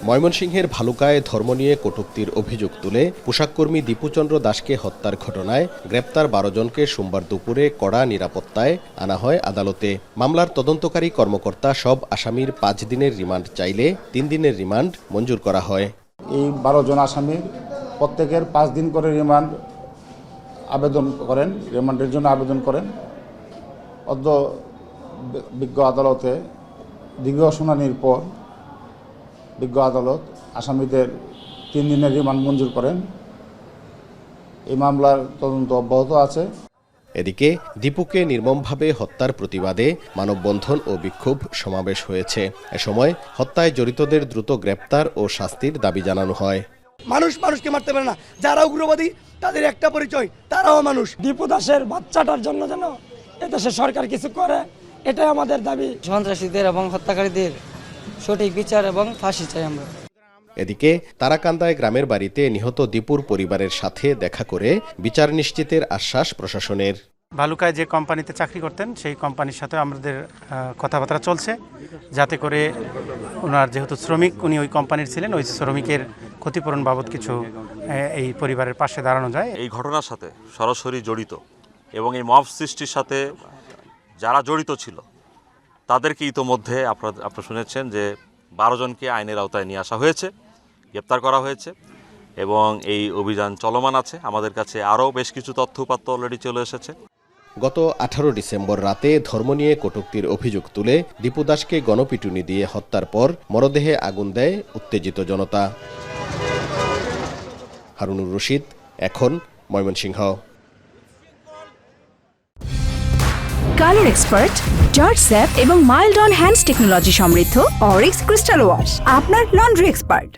ময়মনসিংহের ভালুকায় ধর্ম নিয়ে কটূক্তির অভিযোগ তুলে পোশাককর্মী দীপুচন্দ্র দাসকে হত্যার ঘটনায় গ্রেপ্তার ১২ জনকে সোমবার দুপুরে কড়া নিরাপত্তায় আনা হয় আদালতে। মামলার তদন্তকারী কর্মকর্তা সব আসামির ৫ দিনের রিমান্ড চাইলে ৩ দিনের রিমান্ড মঞ্জুর করা হয়। এই ১২ জন আসামির প্রত্যেকের ৫ দিন করে রিমান্ডের জন্য আবেদন করেন। অদ্য বিজ্ঞ আদালতে দীর্ঘ শুনানির পর বিজ্ঞ আদালত আসামিদের ৩ দিনের রিমান্ড মঞ্জুর করেন। এই মামলার তদন্ত অব্যাহত আছে। এদিকে দীপুকে নির্মমভাবে হত্যার প্রতিবাদে মানববন্ধন ও বিক্ষোভ সমাবেশ হয়েছে। এ সময় হত্যায় জড়িতদের দ্রুত গ্রেপ্তার ও শাস্তির দাবি জানানো হয়। মানুষকে মারতে পারে না, যারা উগ্রবাদী তাদের একটা পরিচয়, তারাও মানুষ। দীপু দাসের বাচ্চাটার জন্য যেন এদেশে সরকার কিছু করে, এটাই আমাদের দাবি। সন্ত্রাসীদের এবং হত্যাকারীদের সঠিক বিচার এবং ফাঁসি চাই আমরা। এদিকে তারাকান্দায় গ্রামের বাড়িতে নিহত দীপুর পরিবারের সাথে দেখা করে বিচার নিশ্চিতের আশ্বাস প্রশাসনের। ভালুকায় যে কোম্পানিতে চাকরি করতেন সেই কোম্পানির সাথে আমাদের কথাবার্তা চলছে, যাতে করে ওনার যেহেতু শ্রমিক উনি ওই কোম্পানির ছিলেন, ওই শ্রমিকের ক্ষতিপূরণ বাবদ কিছু এই পরিবারের পাশে দাঁড়ানো যায়। এই ঘটনার সাথে সরাসরি জড়িত এবং এই মব সৃষ্টির সাথে যারা জড়িত ছিল তাদেরকে ইতোমধ্যে আপনারা শুনেছেন যে ১২ জনকে আইনের আওতায় নিয়ে আসা হয়েছে, গ্রেপ্তার করা হয়েছে এবং এই অভিযান চলমান আছে। আমাদের কাছে আরও বেশ কিছু তথ্যপাত্র অলরেডি চলে এসেছে। গত ১৮ ডিসেম্বর রাতে ধর্ম নিয়ে কটূক্তির অভিযোগ তুলে দীপু দাসকে গণপিটুনি দিয়ে হত্যার পর মরদেহে আগুন দেয় উত্তেজিত জনতা। হারুনুর রশিদ, এখন, Mymensingh. Colour expert, George sap এবং মাইল্ড অন হ্যান্ডস টেকনোলজি সমৃদ্ধ অরিক্স ক্রিস্টাল ওয়াশ আপনার লন্ড্রি এক্সপার্ট।